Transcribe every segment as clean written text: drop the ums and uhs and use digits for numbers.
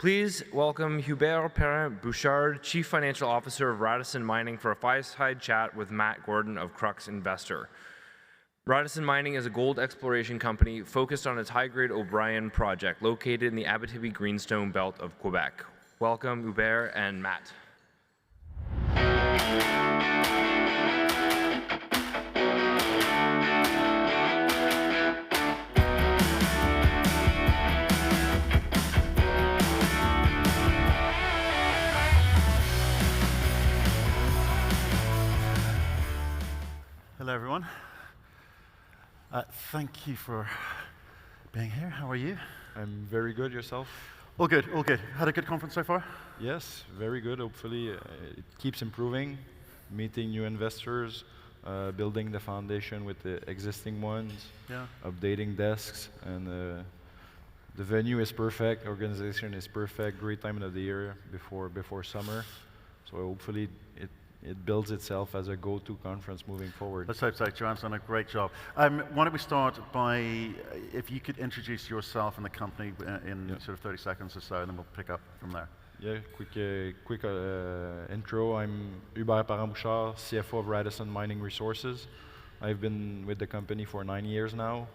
Please welcome Hubert Parent-Bouchard, Chief Financial Officer of Radisson Mining, for a fireside chat with Matt Gordon of Crux Investor. Radisson Mining is a gold exploration company focused on its high-grade O'Brien project located in the Abitibi Greenstone Belt of Quebec. Welcome, Hubert and Matt. Hello, everyone. Thank you for being here. How are you? I'm very good. Yourself? All good, all good. Had a good conference so far? Yes, very good. Hopefully, it keeps improving, meeting new investors, building the foundation with the existing ones, updating desks, and the venue is perfect, organization is perfect, great time of the year before summer. So hopefully it builds itself as a go-to conference moving forward. Let's hope so. Joanne's done a great job. Why don't we start by, if you could introduce yourself and the company in sort of 30 seconds or so, and then we'll pick up from there. Yeah, quick intro. I'm Hubert Parent-Bouchard, CFO of Radisson Mining Resources. I've been with the company for 9 years now.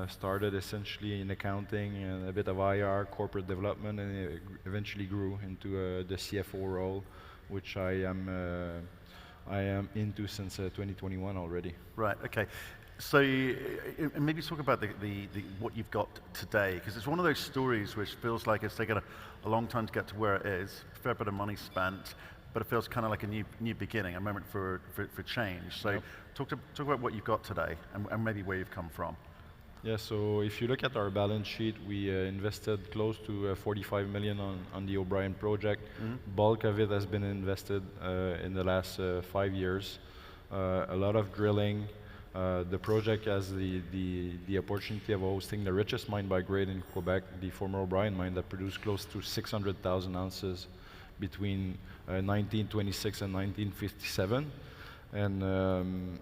Started essentially in accounting and a bit of IR, corporate development, and it eventually grew into the CFO role, which I am into since 2021 already. Right. Okay. So maybe talk about what you've got today, because it's one of those stories which feels like it's taken a long time to get to where it is. A fair bit of money spent, but it feels kind of like a new beginning, a moment for change. So talk about what you've got today and maybe where you've come from. Yeah, so if you look at our balance sheet, we invested close to 45 million on the O'Brien project. Bulk of it has been invested in the last 5 years. A lot of drilling. The project has the opportunity of hosting the richest mine by grade in Quebec, the former O'Brien mine that produced close to 600,000 ounces between 1926 and 1957. And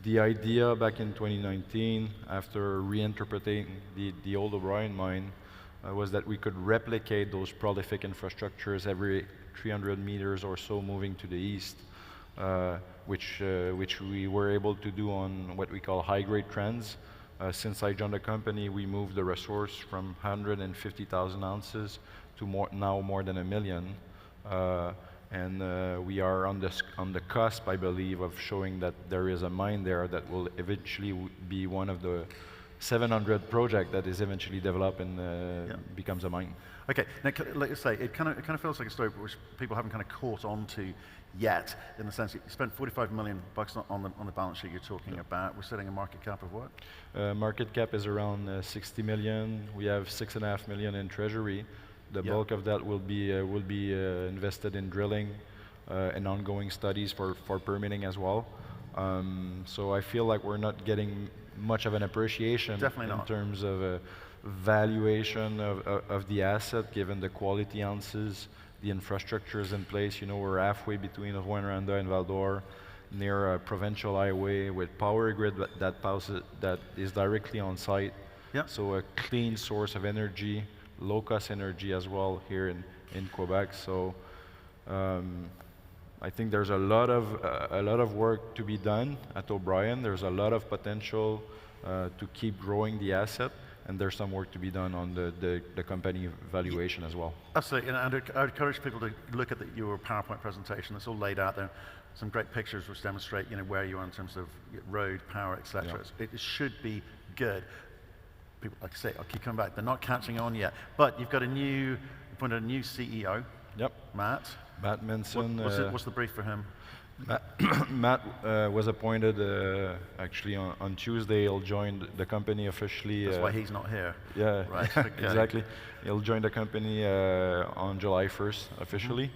the idea back in 2019, after reinterpreting the old O'Brien mine, was that we could replicate those prolific infrastructures every 300 meters or so moving to the east, which we were able to do on what we call high-grade trends. Since I joined the company, we moved the resource from 150,000 ounces to now more than 1 million. And we are on the cusp, I believe, of showing that there is a mine there that will eventually be one of the 700 projects that is eventually developed and becomes a mine. Okay, now like you say, it kind of feels like a story which people haven't kind of caught on to yet, in the sense that you spent 45 million bucks on the balance sheet you're talking about. We're setting a market cap of what? Market cap is around 60 million. We have 6.5 million in treasury. The bulk of that will be invested in drilling and ongoing studies for permitting as well. So I feel like we're not getting much of an appreciation in terms of valuation of the asset, given the quality ounces, the infrastructure is in place. You know, we're halfway between Rouyn-Noranda and Val-d'Or, near a provincial highway with power grid that is directly on site. So a clean source of energy, low-cost energy as well here in Quebec. So I think there's a lot of work to be done at O'Brien. There's a lot of potential to keep growing the asset, and there's some work to be done on the company valuation as well. Absolutely, and I would encourage people to look at your PowerPoint presentation. It's all laid out there. Some great pictures which demonstrate, you know, where you are in terms of road, power, etc. It should be good. People, like I say, I'll keep coming back. They're not catching on yet. But you've got you appointed a new CEO. Matt. Matt Minson. What's the brief for him? Matt was appointed actually on Tuesday. He'll join the company officially. That's why he's not here. Yeah, right. Okay. Exactly. He'll join the company on July 1st officially.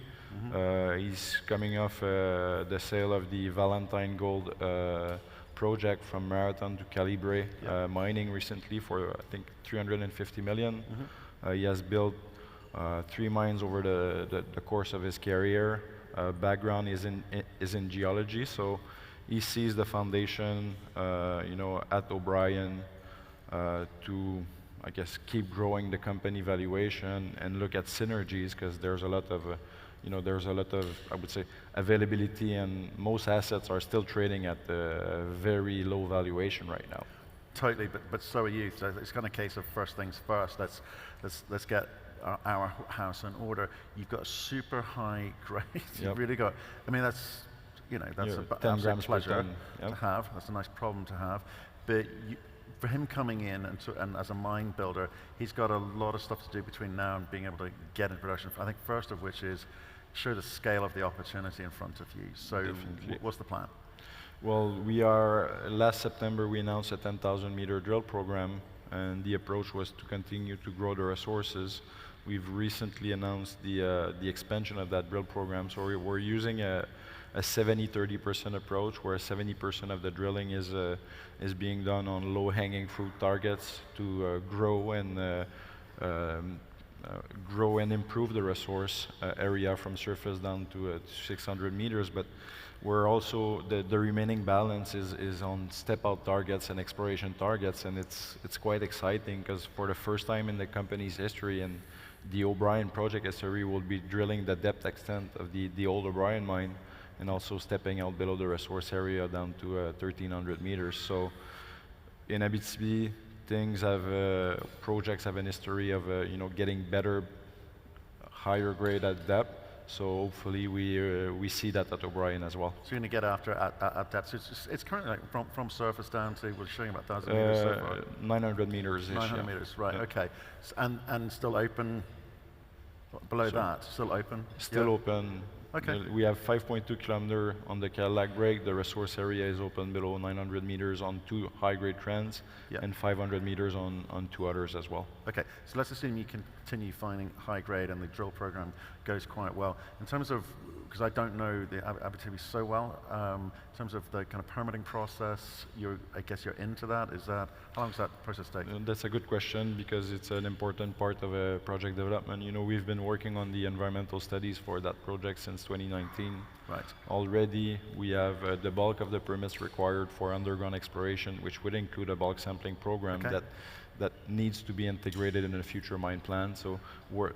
He's coming off the sale of the Valentine Gold project from Marathon to Calibre Mining recently for, I think, 350 million. He has built 3 mines over the course of his career. Background is in geology, so he sees the foundation, you know, at O'Brien to I guess, keep growing the company valuation and look at synergies, because there's a lot of, there's a lot of, I would say, availability, and most assets are still trading at a very low valuation right now. Totally, but so are you. So it's kind of a case of first things first. Let's get our house in order. You've got a super high grade. You've really got. I mean, that's that's a 10 absolute grams per pleasure ton. to have. That's a nice problem to have. But for him coming in and as a mine builder, he's got a lot of stuff to do between now and being able to get into production. I think first of which is show the scale of the opportunity in front of you. So what's the plan? Well, last September we announced a 10,000 meter drill program, and the approach was to continue to grow the resources. We've recently announced the expansion of that drill program, so we're using a 70-30% approach, where 70% of the drilling is being done on low-hanging fruit targets to grow and improve the resource area from surface down to 600 meters. But we're also the remaining balance is on step-out targets and exploration targets, and it's quite exciting, because for the first time in the company's history and the O'Brien project history, we'll be drilling the depth extent of the old O'Brien mine, and also stepping out below the resource area down to 1,300 meters. So in Abitibi, projects have an history of getting better, higher grade at depth. So hopefully we see that at O'Brien as well. So you're going to get after at depth. So it's currently like from surface down to, we're showing about 1,000 meters so far. 900 meters. 900 meters, right? Yeah. Okay, and still open below that. Still open. Still open. Okay. We have 5.2 kilometer on the Cadillac break. The resource area is open below 900 meters on 2 high-grade trends, and 500 meters on 2 others as well. Okay, so let's assume you can continue finding high grade and the drill program goes quite well. In terms of, because I don't know the Abitibi so well, in terms of the kind of permitting process, I guess you're into that. How long does that process take? That's a good question, because it's an important part of project development. We've been working on the environmental studies for that project since 2019. Right. Already we have the bulk of the permits required for underground exploration, which would include a bulk sampling program that needs to be integrated in a future mine plan. So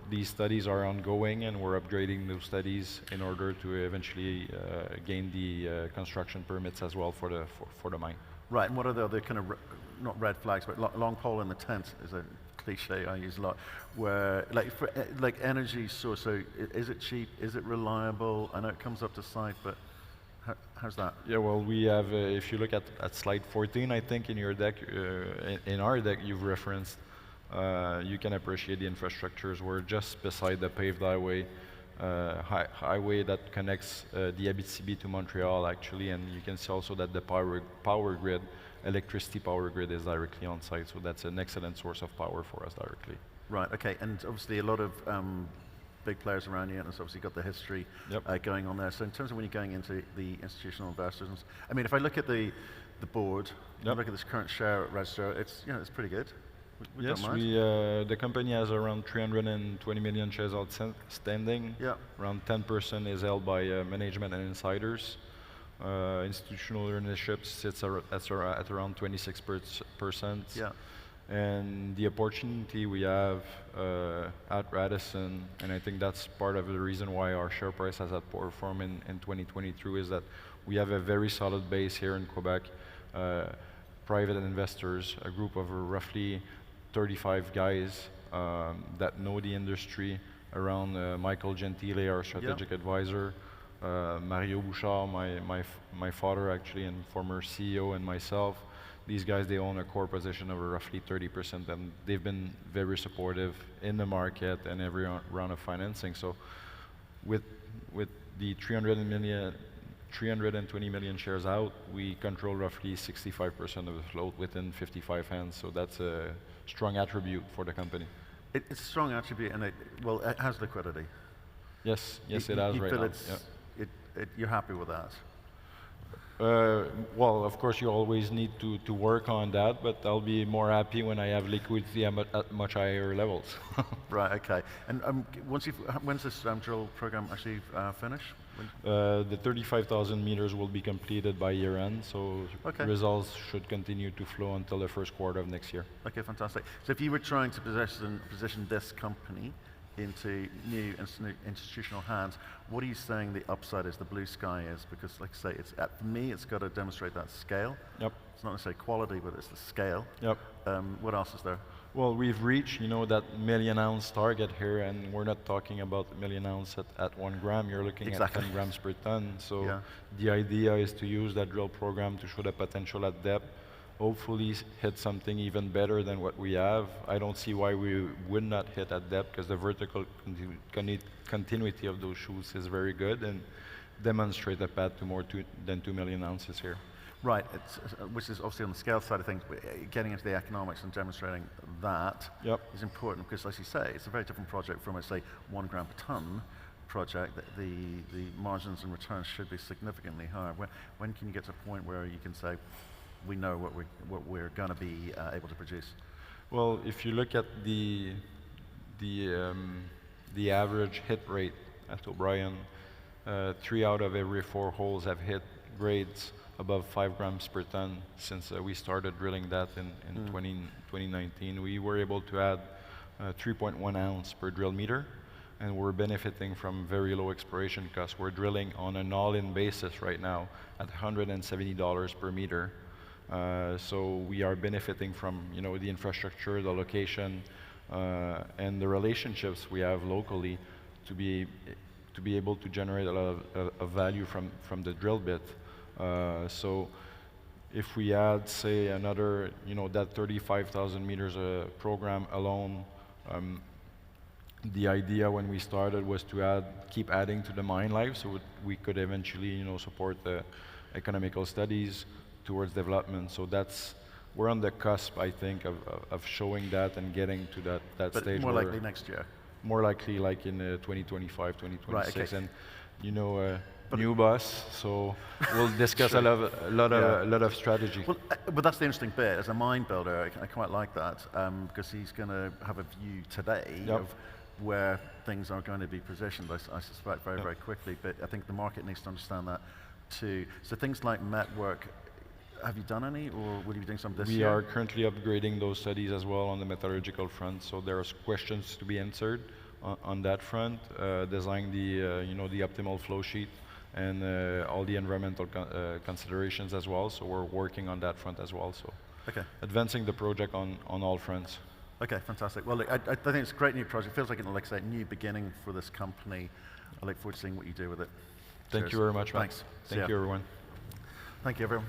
these studies are ongoing, and we're upgrading those studies in order to eventually gain the construction permits as well for the mine. Right, and what are the other kind of, not red flags, but long pole in the tent is a cliche I use a lot, where like energy source, so is it cheap, is it reliable? I know it comes up to site, but how's that? Yeah, well, we have, if you look at slide 14, I think in your deck, in our deck you've referenced, you can appreciate the infrastructures. We're just beside the paved highway, highway that connects the Abitibi to Montreal, actually, and you can see also that the power grid, electricity power grid, is directly on site, so that's an excellent source of power for us directly. Right, okay, and obviously a lot of big players around you, and it's obviously got the history going on there. So in terms of when you're going into the institutional investors, I mean, if I look at the board, look at this current share register, it's it's pretty good. Yes, the company has around 320 million shares outstanding. Yeah. Around 10% is held by management and insiders. Institutional ownership sits at around 26%. Yeah. And the opportunity we have at Radisson, and I think that's part of the reason why our share price has outperformed in 2023, is that we have a very solid base here in Quebec. Private investors, a group of roughly 35 guys that know the industry, around Michael Gentile, our strategic advisor, Mario Bouchard, my father actually, and former CEO, and myself. These guys, they own a core position of roughly 30%, and they've been very supportive in the market and every round of financing. So with the 320 million shares out, we control roughly 65% of the float within 55 hands, so that's a strong attribute for the company. It's a strong attribute, and it has liquidity. Yes, it has right now. You're happy with that? Well, of course, you always need to work on that, but I'll be more happy when I have liquidity at much higher levels. Right, okay. And when's this drill program actually finish? The 35,000 meters will be completed by year end, so results should continue to flow until the first quarter of next year. Okay, fantastic. So if you were trying to position this company into new institutional hands, what are you saying the upside is, the blue sky is? Because like I say, for me, it's got to demonstrate that scale. Yep. It's not necessarily quality, but it's the scale. Yep. What else is there? Well, we've reached, that million-ounce target here, and we're not talking about a million ounce at 1 gram. You're looking at 10 grams per ton. So the idea is to use that drill program to show the potential at depth. Hopefully hit something even better than what we have. I don't see why we would not hit at depth, because the vertical continuity of those shoots is very good and demonstrate a path to more than 2 million ounces here. Right, which is obviously on the scale side of things, but getting into the economics and demonstrating that is important, because as you say, it's a very different project from, say, 1 gram per ton project. The margins and returns should be significantly higher. When can you get to a point where you can say, we know what we're going to be able to produce? Well, if you look at the average hit rate at O'Brien, 3 out of every 4 holes have hit grades above 5 grams per ton since we started drilling that in 2019. We were able to add 3.1 ounce per drill meter, and we're benefiting from very low exploration costs. We're drilling on an all-in basis right now at $170 per meter. So we are benefiting from the infrastructure, the location, and the relationships we have locally to be able to generate a lot of value from the drill bit. So if we add, say, another, that 35,000 meters program alone, the idea when we started was to keep adding to the mine life, so we could eventually, support the economical studies towards development. So we're on the cusp, I think, of showing that and getting to that but stage. More likely next year. More likely, like in 2025, 2026, right, okay. And new boss, so we'll discuss a lot of strategy. Well, but that's the interesting bit. As a mine builder, I quite like that, because he's going to have a view today of where things are going to be positioned, I suspect, very, very quickly. But I think the market needs to understand that too. So things like network, have you done any, or will you be doing some this year? We are currently upgrading those studies as well on the metallurgical front, so there's questions to be answered on that front, designing the optimal flow sheet and all the environmental considerations as well. So we're working on that front as well. So advancing the project on all fronts. Okay, fantastic. Well, look, I think it's a great new project. It feels like a new beginning for this company. I look forward to seeing what you do with it. Thank you very much, Matt. Thanks. Thank you, everyone. Thank you, everyone.